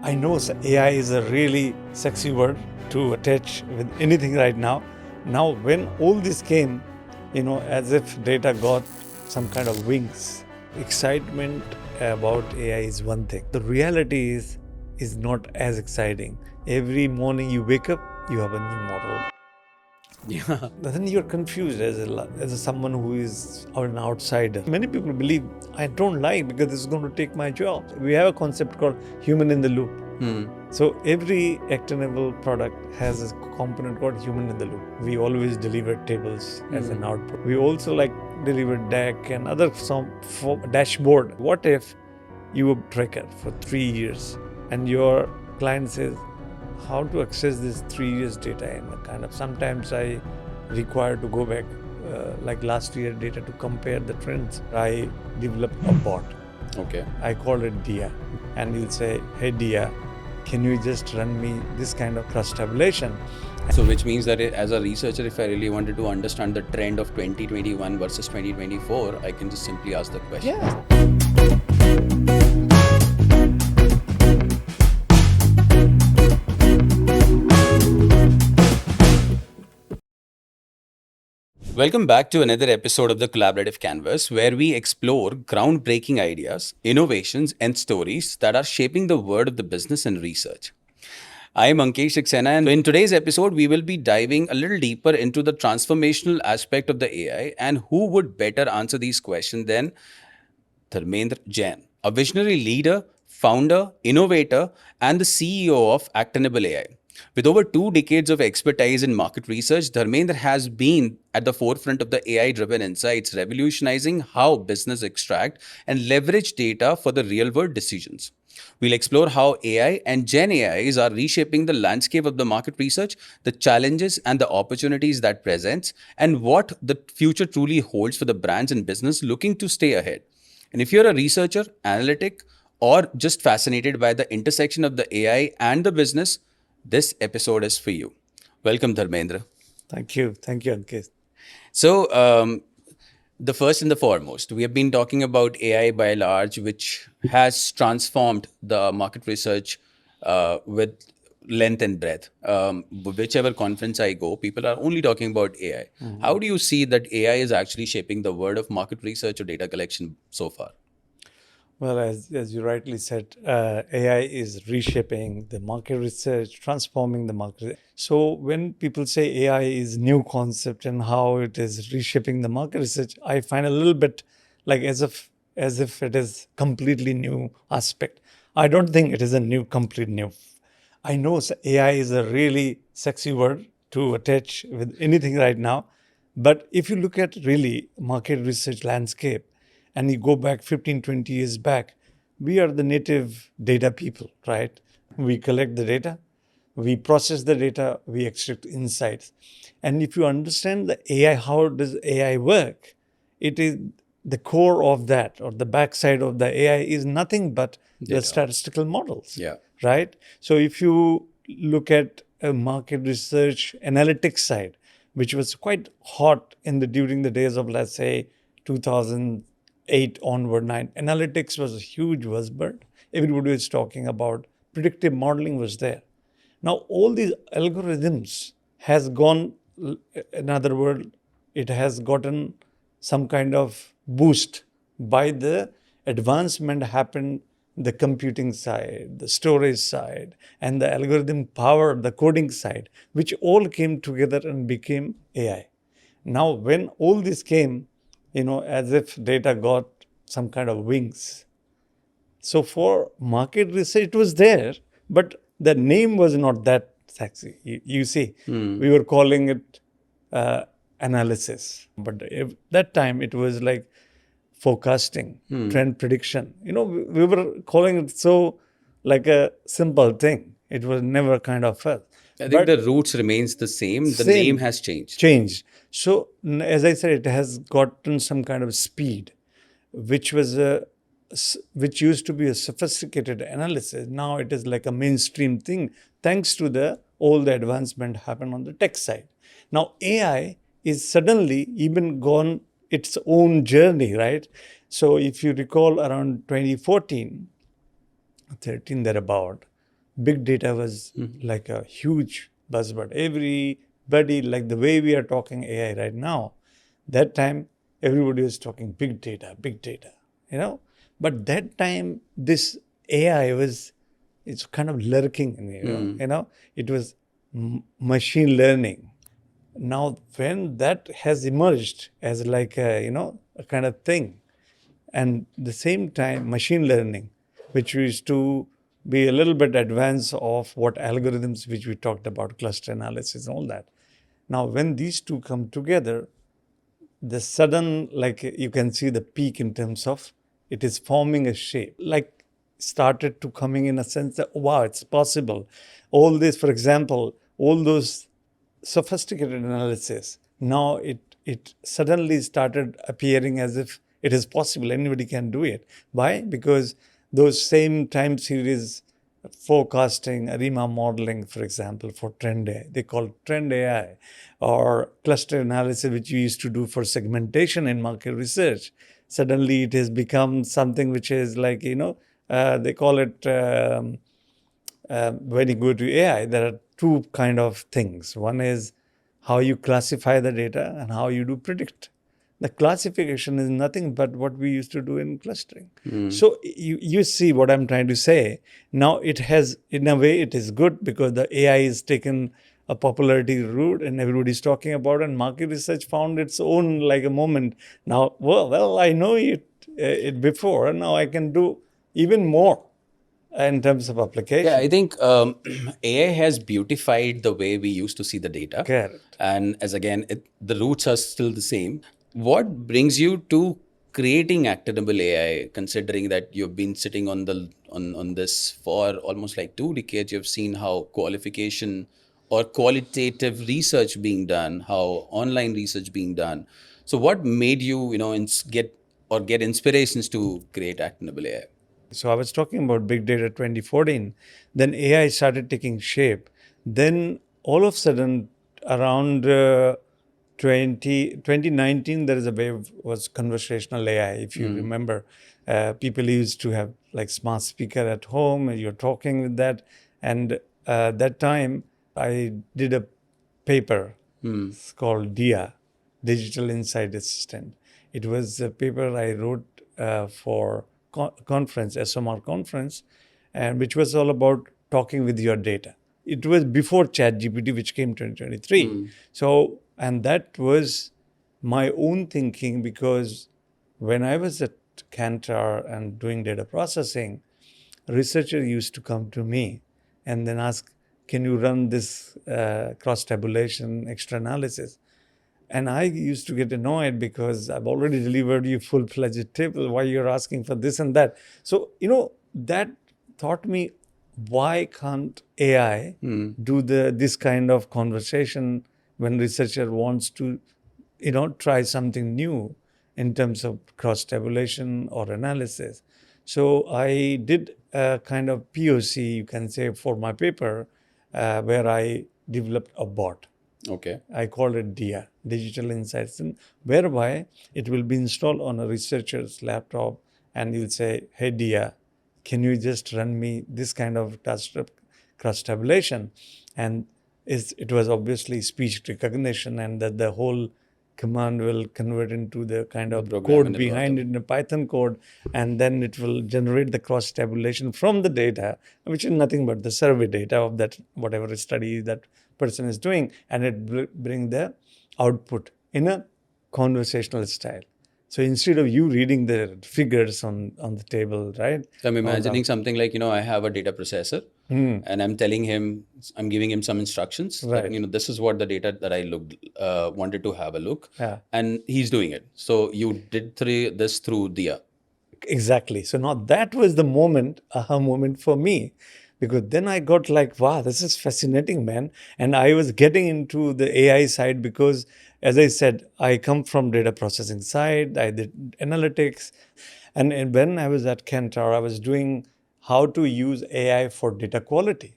I know AI is a really sexy word to attach with anything right now. Now, when all this came, as if data got some kind of wings, excitement about AI is one thing. The reality is not as exciting. Every morning you wake up, you have a new model. Yeah. Then you're confused as someone who is an outsider. Many people believe I don't like because this is going to take my job. We have a concept called human in the loop. So every actionable product has a component called human in the loop. We always deliver tables as an output. We also deliver deck and other for dashboard. What if you were a tracker for 3 years and your client says, how to access this 3 years data, and sometimes I require to go back like last year data to compare the trends. I developed a bot. Okay. I call it Dia, and he'll say, hey Dia, can you just run me this kind of cross tabulation? So which means that as a researcher, if I really wanted to understand the trend of 2021 versus 2024, I can just simply ask the question. Yeah. Welcome back to another episode of the Collaborative Canvas, where we explore groundbreaking ideas, innovations, and stories that are shaping the world of the business and research. I am Ankesh Saxena, and in today's episode, we will be diving a little deeper into the transformational aspect of the AI, and who would better answer these questions than Dharmendra Jain, a visionary leader, founder, innovator, and the CEO of Actnable AI. With over 2 decades of expertise in market research, Dharmendra has been at the forefront of the AI-driven insights, revolutionizing how business extract and leverage data for the real-world decisions. We'll explore how AI and Gen AIs are reshaping the landscape of the market research, the challenges and the opportunities that presents, and what the future truly holds for the brands and business looking to stay ahead. And if you're a researcher, analytic, or just fascinated by the intersection of the AI and the business, this episode is for you. Welcome, Dharmendra. Thank you, Ankit. So, the first and the foremost, we have been talking about AI by large, which has transformed the market research with length and breadth. Whichever conference I go, people are only talking about AI. How do you see that AI is actually shaping the world of market research or data collection so far? Well, as you rightly said, AI is reshaping the market research, transforming the market. So when people say AI is new concept and how it is reshaping the market research, I find a little bit like as if it is completely new aspect. I don't think it is a complete new. I know AI is a really sexy word to attach with anything right now, but if you look at really market research landscape, and you go back 15, 20 years back, we are the native data people, right? We collect the data, we process the data, we extract insights. And if you understand the AI, how does AI work? It is the core of that, or the backside of the AI is nothing but the statistical models, right? So if you look at a market research analytics side, which was quite hot during the days of, let's say, 2008 onward, 9. Analytics was a huge buzzword. Everybody was talking about predictive modeling was there. Now, all these algorithms has gone, in other words, it has gotten some kind of boost by the advancement happened the computing side, the storage side, and the algorithm power, the coding side, which all came together and became AI. Now, when all this came, as if data got some kind of wings. So for market research, it was there, but the name was not that sexy. You see, we were calling it analysis, but that time it was like forecasting, trend prediction. We were calling it so like a simple thing. It was never kind of felt. I think the roots remains the same. The name has changed. So as I said, it has gotten some kind of speed, which used to be a sophisticated analysis. Now it is like a mainstream thing, thanks to all the advancement happened on the tech side. Now AI is suddenly even gone its own journey, right? So if you recall around 2014, 13 thereabout, big data was like a huge buzzword. Everybody, like the way we are talking AI right now, that time everybody was talking big data, you know. But that time, this AI was, it's kind of lurking in you know, it was machine learning. Now, when that has emerged as like a, you know, a kind of thing, and the same time machine learning, which used to be a little bit advanced of what algorithms which we talked about, cluster analysis and all that. Now, when these two come together, the sudden, like you can see the peak in terms of it is forming a shape, like started to coming in a sense that wow, it's possible. All this, for example, all those sophisticated analysis, now it suddenly started appearing as if it is possible, anybody can do it. Why? Because those same time series forecasting, ARIMA modeling, for example, for trend AI, they call it trend AI, or cluster analysis, which we used to do for segmentation in market research. Suddenly it has become something which is like, you know, they call it when you go to AI, there are two kind of things. One is how you classify the data and how you do predict. The classification is nothing but what we used to do in clustering. So you see what I'm trying to say. Now it has, in a way, it is good because the AI is taken a popularity route and everybody's talking about it, and market research found its own like a moment. Now, well, I know it before, and now I can do even more in terms of application. Yeah, I think AI has beautified the way we used to see the data. Correct. And as again, the roots are still the same. What brings you to creating Actable AI, considering that you've been sitting on on this for almost like 2 decades? You've seen how qualification or qualitative research being done, how online research being done. So what made you, get inspirations to create Actable AI? So I was talking about big data 2014. Then AI started taking shape. Then all of a sudden, around 2019, there is a wave was conversational AI. If you remember, people used to have like smart speaker at home, and you're talking with that. And that time, I did a paper. It's called DIA, Digital Insight Assistant. It was a paper I wrote for conference, SMR conference, and which was all about talking with your data. It was before ChatGPT, which came 2023. So, and that was my own thinking, because when I was at Kantar and doing data processing, a researcher used to come to me and then ask, can you run this cross tabulation extra analysis? And I used to get annoyed because I've already delivered you full-fledged table. Why you're asking for this and that? So, you know, that taught me, why can't AI do this kind of conversation when researcher wants to, you know, try something new in terms of cross tabulation or analysis. So I did a kind of POC, you can say, for my paper, where I developed a bot. Okay. I call it DIA, Digital Insights, whereby it will be installed on a researcher's laptop, and you'll say, hey, DIA, can you just run me this kind of cross tabulation? And it was obviously speech recognition, and that the whole command will convert into the kind of code behind it in a Python code, and then it will generate the cross tabulation from the data, which is nothing but the survey data of that whatever study that person is doing, and it bring the output in a conversational style. So instead of you reading the figures on the table, right? So I'm imagining something like, I have a data processor and I'm telling him, I'm giving him some instructions that, Right. this is what the data that I wanted to have a look. Yeah. And he's doing it. So you did this through DIA. Exactly. So now that was the moment, aha moment for me, because then I got like, wow, this is fascinating, man. And I was getting into the AI side because, as I said, I come from data processing side. I did analytics, and when I was at Kantar, I was doing how to use AI for data quality.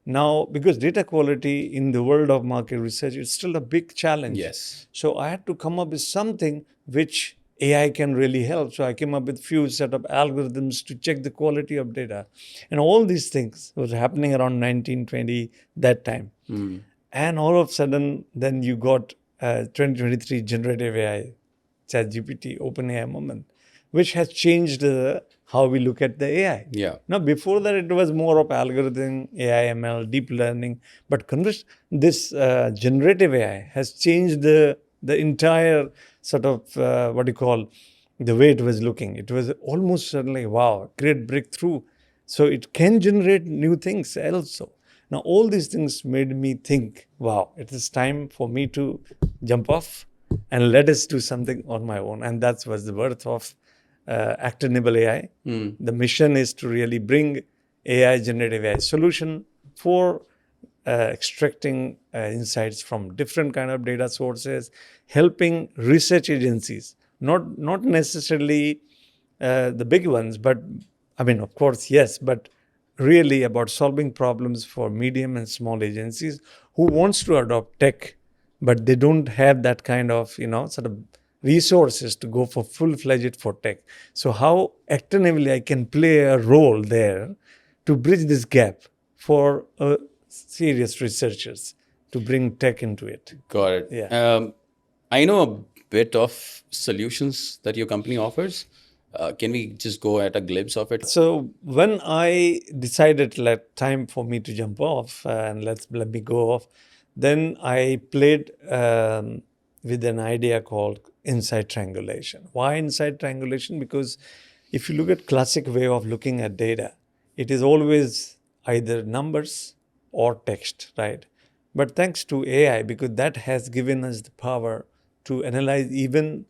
Now, because data quality in the world of market research is still a big challenge. Yes. So I had to come up with something which AI can really help. So I came up with few set of algorithms to check the quality of data. And all these things was happening around 1920, that time. And all of a sudden, then you got 2023 generative AI, ChatGPT, OpenAI moment, which has changed how we look at the AI. Yeah. Now, before that, it was more of algorithm, AI, ML, deep learning. But this generative AI has changed the entire sort of what do you call the way it was looking. It was almost suddenly, wow, great breakthrough. So it can generate new things also. Now, all these things made me think, wow, it is time for me to jump off and let us do something on my own. And that was the birth of Actnable AI. The mission is to really bring AI, generative AI solution for extracting insights from different kind of data sources, helping research agencies, not necessarily the big ones, but I mean, of course, yes, but really about solving problems for medium and small agencies who wants to adopt tech, but they don't have that kind of sort of resources to go for full-fledged for tech. So how actively I can play a role there to bridge this gap for serious researchers to bring tech into it. Got it. Yeah. I know a bit of solutions that your company offers. Can we just go at a glimpse of it? So when I decided let time for me to jump off and let me go off, then I played with an idea called inside triangulation. Why inside triangulation? Because if you look at classic way of looking at data, it is always either numbers or text, right? But thanks to AI, because that has given us the power to analyze even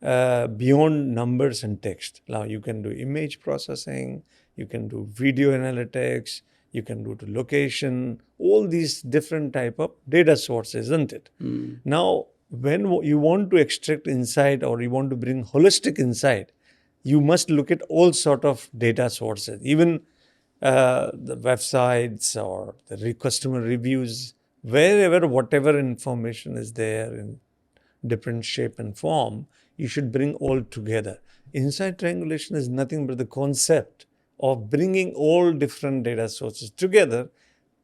beyond numbers and text. Now you can do image processing, you can do video analytics, you can do the location, all these different type of data sources, isn't it? Now, when you want to extract insight or you want to bring holistic insight, you must look at all sort of data sources, even the websites or the customer reviews, wherever whatever information is there in different shape and form, you should bring all together. Inside triangulation is nothing but the concept of bringing all different data sources together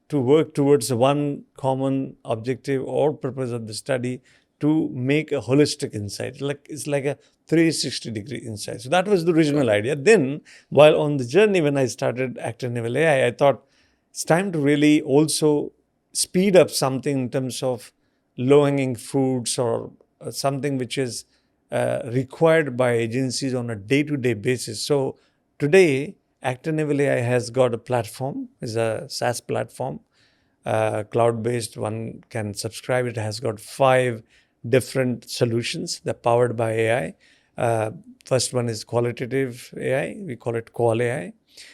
to work towards one common objective or purpose of the study to make a holistic insight. It's like a 360-degree insight. So that was the original idea. Then, while on the journey when I started Actionable AI, I thought it's time to really also speed up something in terms of low-hanging fruits or something which is required by agencies on a day-to-day basis. So today, Actnable AI has got a platform, is a SaaS platform, cloud-based. One can subscribe. It has got 5 different solutions that are powered by AI. First one is qualitative AI. We call it Qual AI,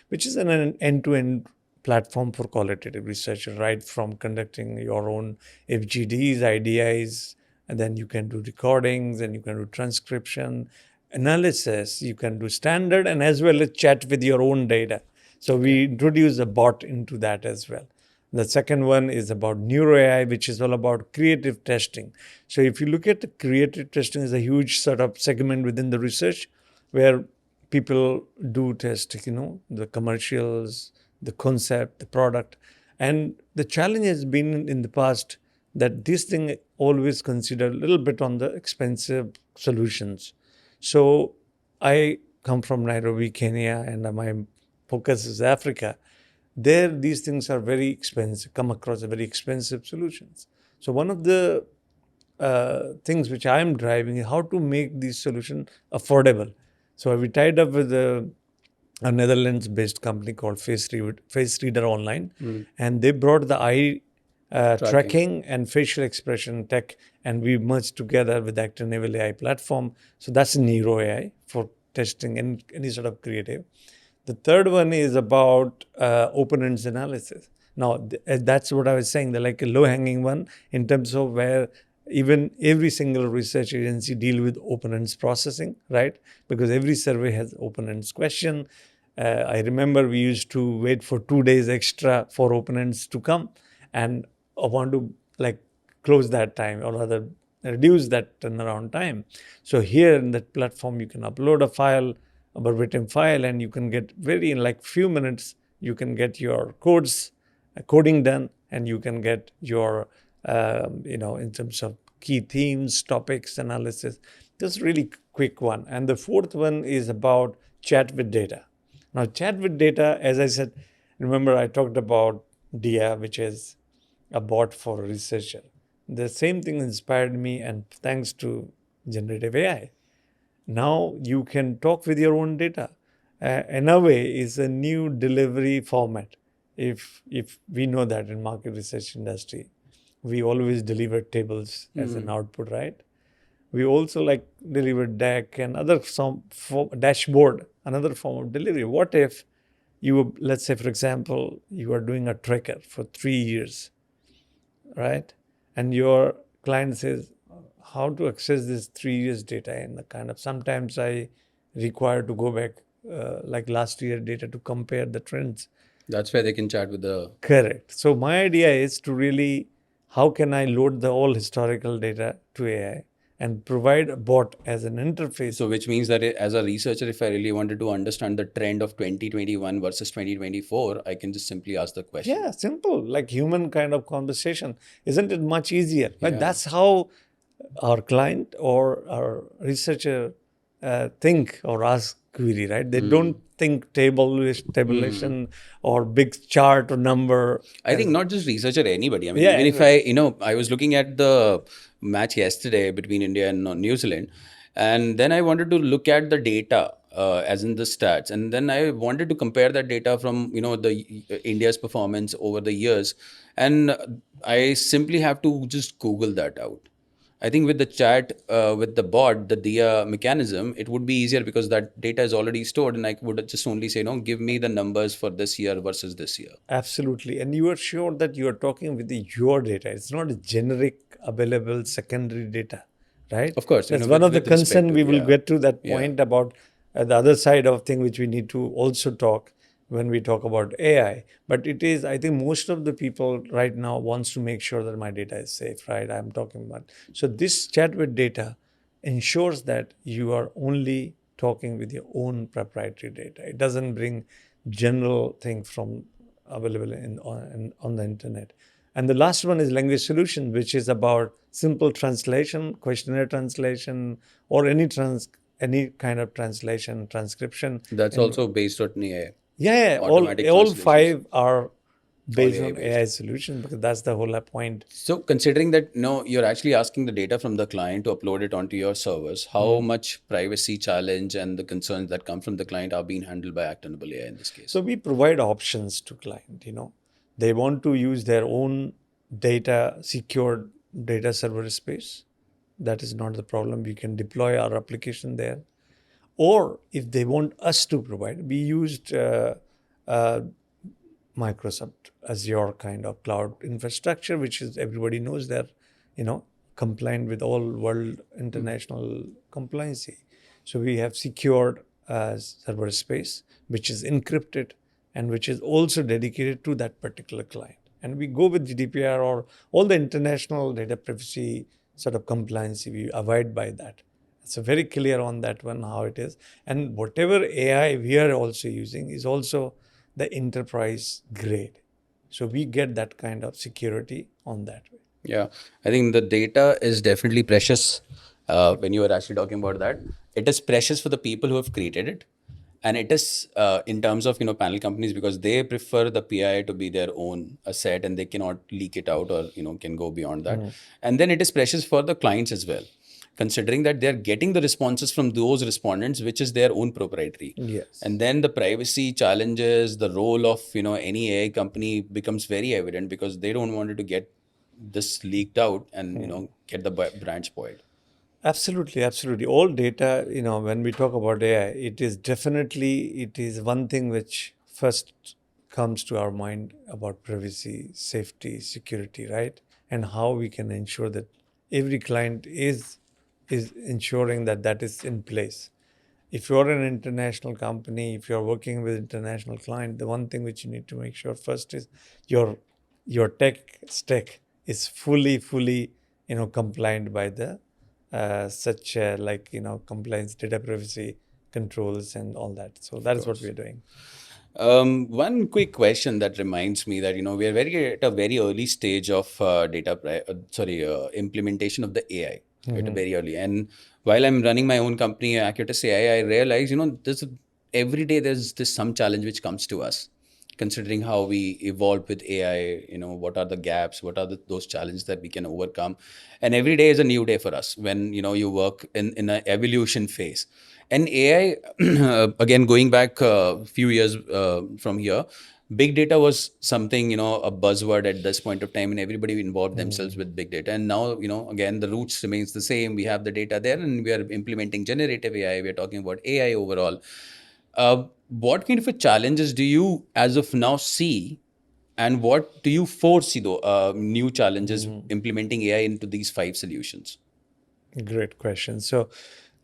which is an end-to-end platform for qualitative research, right from conducting your own FGDs, IDIs, and then you can do recordings, and you can do transcription, analysis, you can do standard, and as well as chat with your own data. So we introduce a bot into that as well. The second one is about Neuro AI, which is all about creative testing. So if you look at the creative testing, is a huge sort of segment within the research where people do test, the commercials, the concept, the product. And the challenge has been in the past that this thing always considered a little bit on the expensive solutions. So I come from Nairobi, Kenya, and my focus is Africa. There, these things are very expensive, come across as very expensive solutions. So one of the things which I am driving is how to make these solutions affordable. So we tied up with a Netherlands-based company called Face Reader Online, and they brought the eye tracking and facial expression tech, and we merged together with the Actionable AI platform. So that's Neuro AI for testing any sort of creative. The third one is about open-ends analysis. Now, that's what I was saying, the like a low-hanging one in terms of where even every single research agency deal with open-ends processing, right? Because every survey has open-ends question. I remember we used to wait for 2 days extra for open-ends to come, and I want to like close that time or rather reduce that turnaround time. So here in that platform, you can upload a file, a verbatim file, and you can get very in like few minutes, you can get your coding done, and you can get your in terms of key themes, topics, analysis. This is really quick one. And the fourth one is about chat with data. Now, chat with data, as I said, remember I talked about DIA, which is a bot for a researcher. The same thing inspired me, and thanks to generative AI, now you can talk with your own data. In a way, is a new delivery format. If we know that in market research industry, we always deliver tables as an output, right? We also like deliver deck and other some dashboard, another form of delivery. What if you, let's say, for example, you are doing a tracker for 3 years, right? And your client says, how to access this 3 years data? And the kind of sometimes I require to go back like last year data to compare the trends. That's where they can chat with the. Correct. So my idea is to really, how can I load the all historical data to AI and provide a bot as an interface? So, which means that as a researcher, if I really wanted to understand the trend of 2021 versus 2024, I can just simply ask the question. Yeah, simple, like human kind of conversation. Isn't it much easier? But Yeah. that's how our client or our researcher think or ask query, right? They don't think tabulation or big chart or number. I think not just researcher, anybody. I mean, Yeah, even if anybody. I was looking at the match yesterday between India and New Zealand, and then I wanted to look at the data, as in the stats, and then I wanted to compare that data from the India's performance over the years, and I simply have to just Google that out. I think with the chat, with the bot, the DIA mechanism, it would be easier because that data is already stored, and I would just only say, no, give me the numbers for this year versus this year. Absolutely. And you are sure that you are talking with your data. It's not a generic available secondary data, right? Of course, That's one of the with respect concern. to, We will yeah, get to that yeah. point about the other side of thing, which we need to also talk when we talk about AI. But it is, I think most of the people right now wants to make sure that my data is safe, right? I'm talking about. So this chat with data ensures that you are only talking with your own proprietary data. It doesn't bring general thing from available on the internet. And the last one is language solution, which is about simple translation, questionnaire translation, or any kind of translation, transcription. That's And also based on AI, yeah, automatic all translations, five are all based AI on based. AI solution, because that's the whole point. So, considering that you're actually asking the data from the client to upload it onto your servers, how much privacy challenge and the concerns that come from the client are being handled by Actionable AI in this case? So we provide options to client. They want to use their own data, secured data server space. That is not the problem. We can deploy our application there. Or if they want us to provide, we used uh, Microsoft Azure kind of cloud infrastructure, which is everybody knows they're, compliant with all world international compliancy. So we have secured server space, which is encrypted and which is also dedicated to that particular client. And we go with GDPR or all the international data privacy sort of compliance. We abide by that. So very clear on that one how it is. And whatever AI we are also using is also the enterprise grade. So we get that kind of security on that way. Yeah, I think the data is definitely precious. When you are actually talking about that, it is precious for the people who have created it, and it is in terms of panel companies because they prefer the PI to be their own asset and they cannot leak it out or can go beyond that. And then it is precious for the clients as well, considering that they are getting the responses from those respondents, which is their own proprietary. Yes. And then the privacy challenges, the role of any AI company becomes very evident because they don't want it to get this leaked out and get the brand spoiled. Absolutely, absolutely. All data, when we talk about AI, it is one thing which first comes to our mind about privacy, safety, security, right? And how we can ensure that every client is ensuring that that is in place. If you're an international company, if you're working with international client, the one thing which you need to make sure first is your your tech stack is fully compliant by the such like compliance, data privacy controls, and all that. So that Of is what we course. are doing. One quick question that reminds me that we are at a very early stage of implementation of the AI at a very early. And while I'm running my own company, Actable AI, I realize every day there's this some challenge which comes to us, considering how we evolved with AI. What are the gaps? What are those challenges that we can overcome? And every day is a new day for us when you work in an evolution phase. And AI, again, going back a few years from here, big data was something, a buzzword at this point of time, and everybody involved themselves with big data. And now, again, the roots remains the same. We have the data there, and we are implementing generative AI. We are talking about AI overall. What kind of a challenges do you, as of now, see, and what do you foresee, though, new challenges implementing AI into these 5 solutions? Great question. So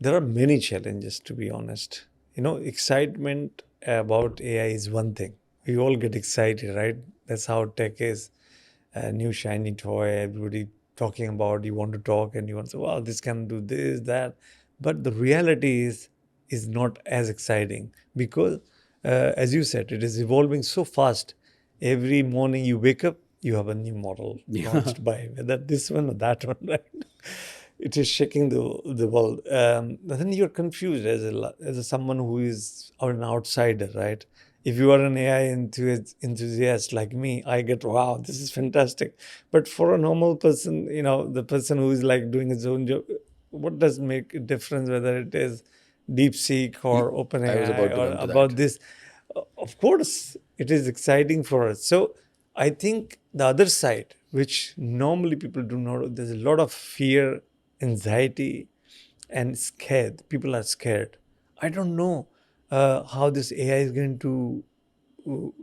there are many challenges, to be honest. Excitement about AI is one thing. We all get excited, right? That's how tech is. A new shiny toy, everybody talking about, you want to talk and you want to say, wow, this can do this, that. But the reality is not as exciting because, as you said, it is evolving so fast. Every morning you wake up, you have a new model launched by whether this one or that one, right? It is shaking the world. Then you're confused as someone who is an outsider, right? If you are an AI enthusiast like me, I get, wow, this is fantastic. But for a normal person, the person who is like doing his own job, what does make a difference whether it is DeepSeek or I was OpenAI about to or come to that. about this? Of course, it is exciting for us. So I think the other side, which normally people do not, there's a lot of fear, anxiety, and scared. People are scared. I don't know how this AI is going to, what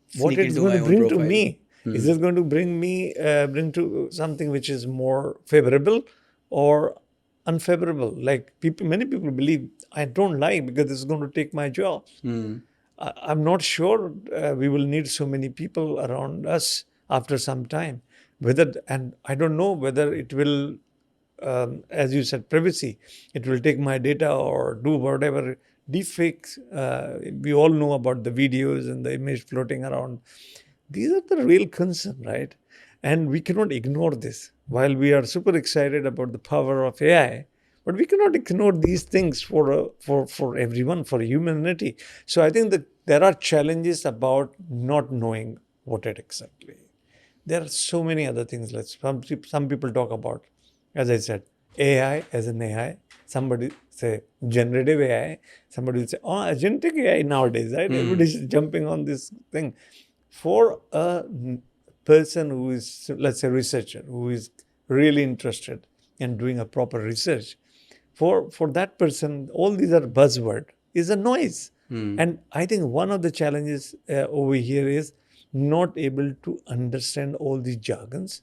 Sneak it's into going my to own bring to profile. me. Is it going to bring to something which is more favorable or unfavorable? Like many people believe I don't like because this is going to take my job. I'm not sure we will need so many people around us after some time. And I don't know whether it will, as you said, privacy. It will take my data or do whatever deepfakes. We all know about the videos and the image floating around. These are the real concern, right? And we cannot ignore this. While we are super excited about the power of AI, but we cannot ignore these things for everyone, for humanity. So I think that there are challenges about not knowing what it exactly. There are so many other things. Some people talk about, as I said, AI as an AI. Somebody say generative AI. Somebody will say, oh, agentic AI nowadays, right? Everybody's jumping on this thing. For a person who is, let's say, researcher, who is really interested in doing a proper research, for that person, all these are buzzword, is a noise. And I think one of the challenges over here is not able to understand all these jargons.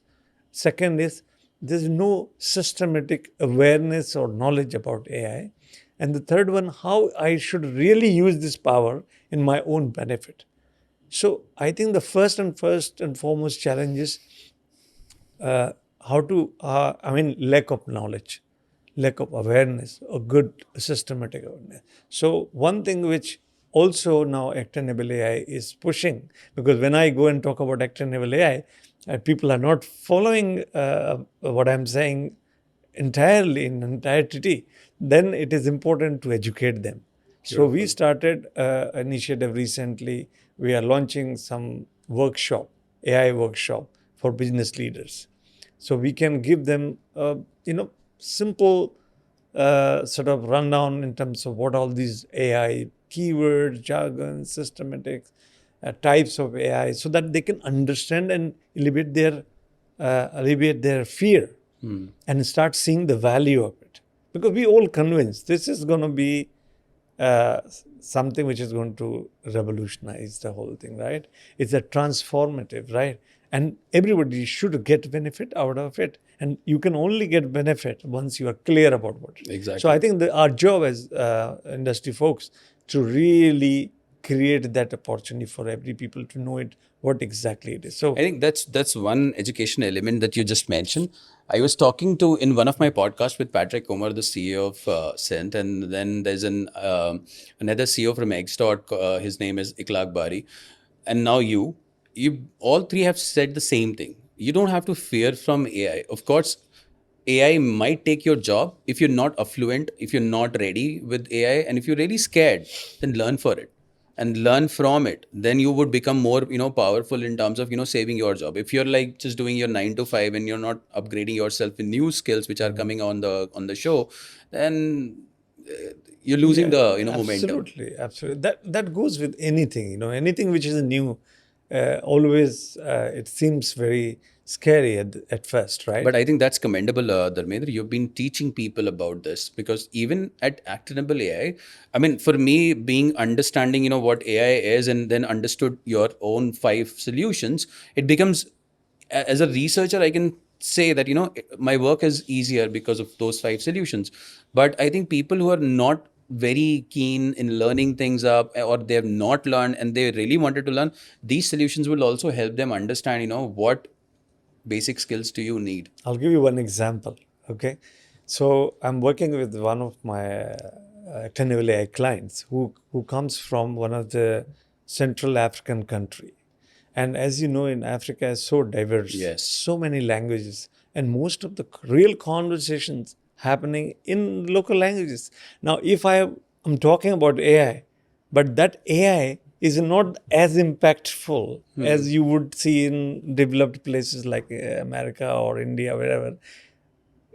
Second is there's no systematic awareness or knowledge about AI. And the third one, how I should really use this power in my own benefit. So I think the first and foremost challenge is lack of knowledge, lack of awareness, a good systematic awareness. So one thing which also now Actionable AI is pushing, because when I go and talk about Actionable AI, people are not following what I'm saying entirely in entirety, then it is important to educate them. So we Beautiful. started an initiative recently. We are launching some workshop, AI workshop for business leaders. So we can give them simple sort of rundown in terms of what all these AI keywords, jargon, systematics, types of AI, so that they can understand and alleviate their fear and start seeing the value of it. Because we all convinced this is going to be uh, something which is going to revolutionize the whole thing, right? It's a transformative, right? And everybody should get benefit out of it. And you can only get benefit once you are clear about what it is. So I Exactly. think our job as industry folks to really create that opportunity for every people to know it what exactly it is. So I think that's one education element that you just mentioned. I was talking to in one of my podcasts with Patrick Kumar, the CEO of Cent, and then there's another CEO from Xdot. His name is Iklag Bari, and now you all three have said the same thing. You don't have to fear from AI. Of course, AI might take your job if you're not affluent, if you're not ready with AI, and if you're really scared, then learn for it and learn from it. Then you would become more, powerful in terms of, saving your job. If you're like just doing your 9 to 5 and you're not upgrading yourself in new skills which are coming on the show, then you're losing yeah, the, momentum. absolutely, absolutely. That goes with anything. Anything which is new, always it seems very scary at first, right? But I think that's commendable, Dharmendra. You've been teaching people about this because even at Actnable AI, I mean, for me, being understanding, what AI is and then understood your own 5 solutions, it becomes, as a researcher, I can say that, my work is easier because of those 5 solutions. But I think people who are not very keen in learning things up, or they have not learned and they really wanted to learn, these solutions will also help them understand, what basic skills do you need. I'll give you one example. Okay, so I'm working with one of my Actionable AI clients who comes from one of the Central African country, and as you know, in Africa is so diverse, Yes. so many languages, and most of the real conversations happening in local languages. Now, if I'm talking about AI, but that AI is not as impactful as you would see in developed places like America or India, wherever,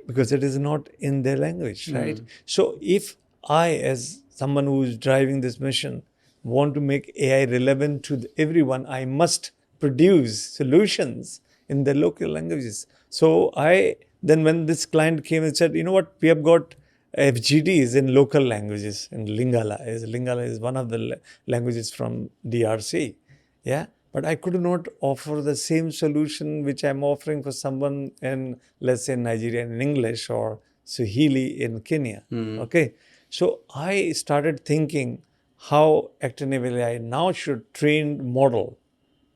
because it is not in their language, right? So if I, as someone who is driving this mission, want to make AI relevant to everyone, I must produce solutions in the local languages. So then when this client came and said, you know what, we have got FGDs in local languages in Lingala. Lingala is one of the languages from DRC. Yeah, but I could not offer the same solution which I'm offering for someone in, let's say, Nigeria in English or Swahili in Kenya. Okay, so I started thinking how Actable AI now should train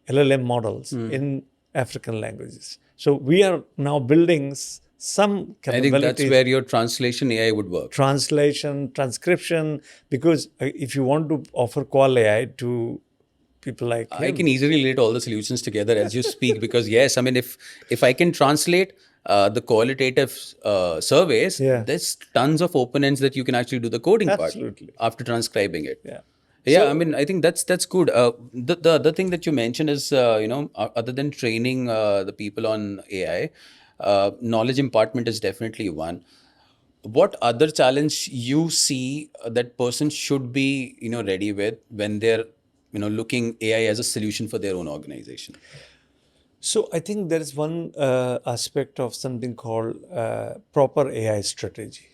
LLM models in African languages. So we are now building some I think that's capabilities, where your translation AI would work. translation, transcription, because if you want to offer Qual AI to people like I can him, easily relate all the solutions together as you speak because yes, I mean if I can translate the qualitative surveys, yeah, there's tons of open ends that you can actually do the coding part absolutely, after transcribing it. yeah. Yeah, I So mean, I think that's good. The other thing that you mentioned is, other than training the people on AI, knowledge impartment is definitely one. What other challenge you see that person should be, ready with when they're, looking AI as a solution for their own organization? So I think there is one aspect of something called proper AI strategy.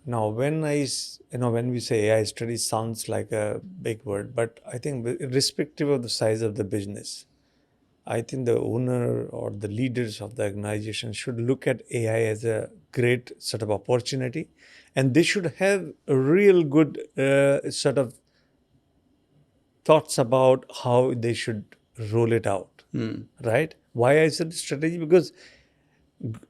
Now, when we say AI strategy, sounds like a big word, but I think irrespective of the size of the business, I think the owner or the leaders of the organization should look at AI as a great sort of opportunity, and they should have a real good sort of thoughts about how they should roll it out, right? Why I said strategy? Because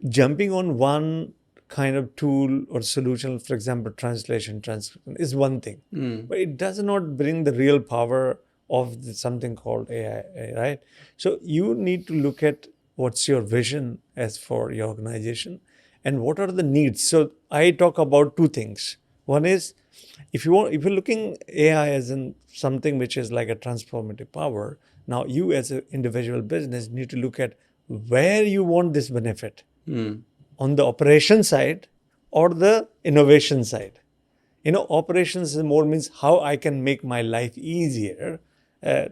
jumping on one kind of tool or solution, for example, translation, transcription, is one thing, but it does not bring the real power of something called AI, right? So you need to look at what's your vision as for your organization and what are the needs. So I talk about two things. One is if you're looking AI as in something which is like a transformative power, now you as an individual business need to look at where you want this benefit on the operation side or the innovation side. Operations is more means how I can make my life easier.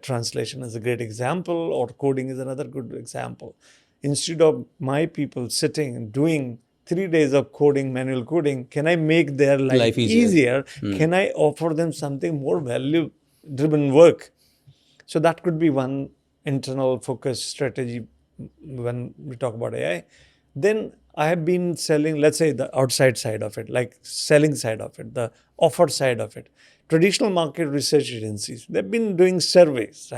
Translation is a great example, or coding is another good example. Instead of my people sitting and doing 3 days of coding, manual coding, can I make their life Life easier. easier? Can I offer them something more value driven work? So that could be one internal focus strategy when we talk about AI. Then I have been selling, let's say, the outside side of it, like selling side of it, the offer side of it. Traditional market research agencies, they've been doing surveys.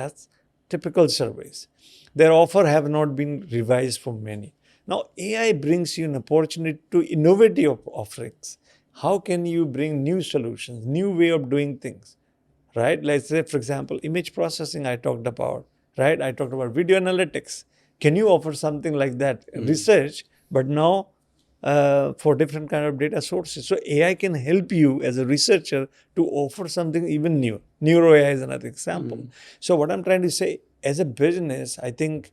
typical surveys. Their offer have not been revised for many. Now, AI brings you an opportunity to innovate your offerings. How can you bring new solutions, new way of doing things, right? Let's say, for example, image processing I talked about, right? I talked about video analytics. Can you offer something like that? Research, but now for different kind of data sources. So AI can help you as a researcher to offer something even new. Neuro AI is another example. So what I'm trying to say, as a business, I think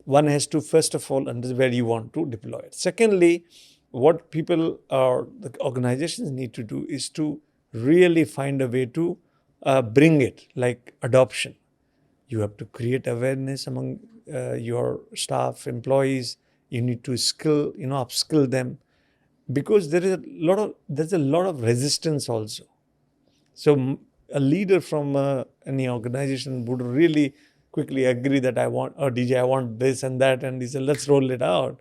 one has to first of all understand where you want to deploy it. Secondly, what people or the organizations need to do is to really find a way to bring it, like adoption. You have to create awareness among your staff, employees. You need to upskill them, because there's a lot of resistance also. So a leader from any organization would really quickly agree that I want, oh DJ, I want this and that, and he said, let's roll it out.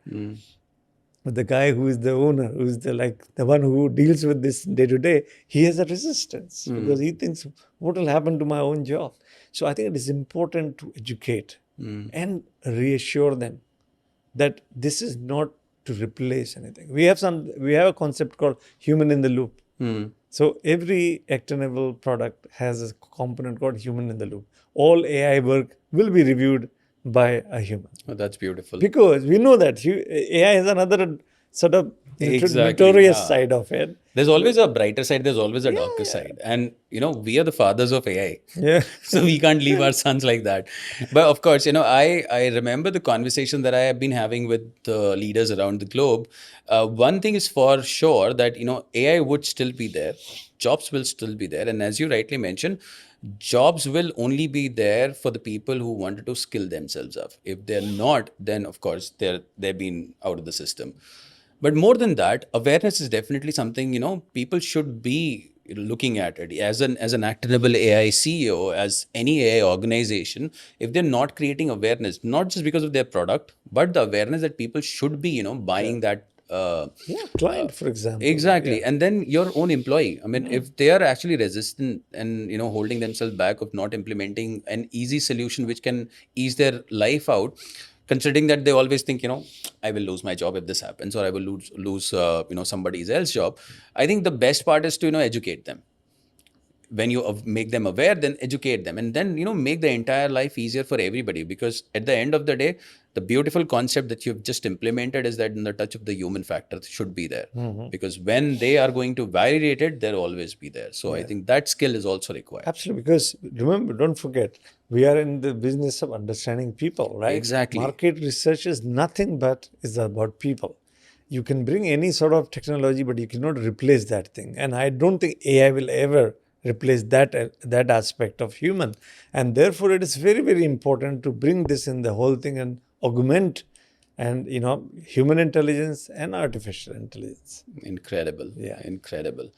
But the guy who is the owner, who is the one who deals with this day to day, he has a resistance because he thinks, what will happen to my own job? So I think it is important to educate and reassure them that this is not to replace anything. We have a concept called human in the loop. So every actionable product has a component called human in the loop. All AI work will be reviewed by a human. Oh, that's beautiful. Because we know that AI has another sort of Exactly, notorious yeah. side of it. There's always a brighter side, there's always a darker side. And, we are the fathers of AI. Yeah. So we can't leave our sons like that. But of course, I remember the conversation that I have been having with the leaders around the globe. One thing is for sure that, AI would still be there. Jobs will still be there. And as you rightly mentioned, jobs will only be there for the people who wanted to skill themselves up. If they're not, then of course they've been out of the system. But more than that, awareness is definitely something, people should be looking at it. As an Actable AI CEO, as any AI organization, if they're not creating awareness, not just because of their product, but the awareness that people should be, buying that. Client, for example. Exactly. Yeah. And then your own employee. I mean, if they are actually resistant and, holding themselves back of not implementing an easy solution which can ease their life out, considering that they always think, I will lose my job if this happens, or I will lose somebody else's job. I think the best part is to, educate them. When you make them aware, then educate them, and then make the entire life easier for everybody. Because at the end of the day, the beautiful concept that you've just implemented is that in the touch of the human factor should be there. Because when they are going to validate it, they'll always be there. So I think that skill is also required. Absolutely, because remember, don't forget, we are in the business of understanding people, right? Exactly. Market research is nothing but is about people. You can bring any sort of technology, but you cannot replace that thing. And I don't think AI will ever replace that aspect of human. And therefore, it is very, very important to bring this in the whole thing and augment and human intelligence and artificial intelligence. Incredible. Yeah. Incredible.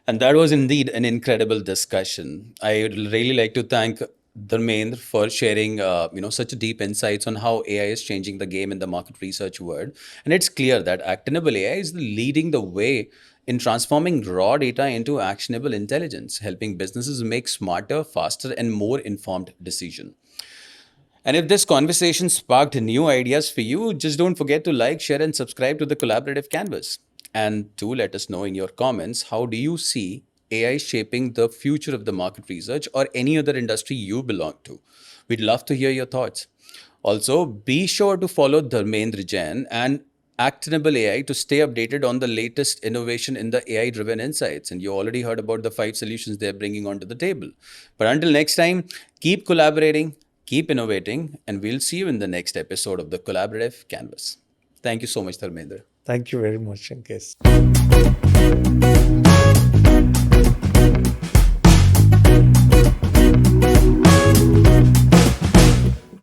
And that was indeed an incredible discussion. I would really like to thank Dharmendra for sharing such deep insights on how AI is changing the game in the market research world. And it's clear that Actionable AI is leading the way in transforming raw data into actionable intelligence, helping businesses make smarter, faster, and more informed decisions. And if this conversation sparked new ideas for you, just don't forget to like, share, and subscribe to the Collaborative Canvas. And do let us know in your comments, how do you see AI shaping the future of the market research or any other industry you belong to? We'd love to hear your thoughts. Also, be sure to follow Dharmendra Jain and Actnable AI to stay updated on the latest innovation in the AI driven insights. And you already heard about the 5 solutions they're bringing onto the table. But until next time, keep collaborating, keep innovating, and we'll see you in the next episode of the Collaborative Canvas. Thank you so much, Dharmendra. Thank you very much, Ankes.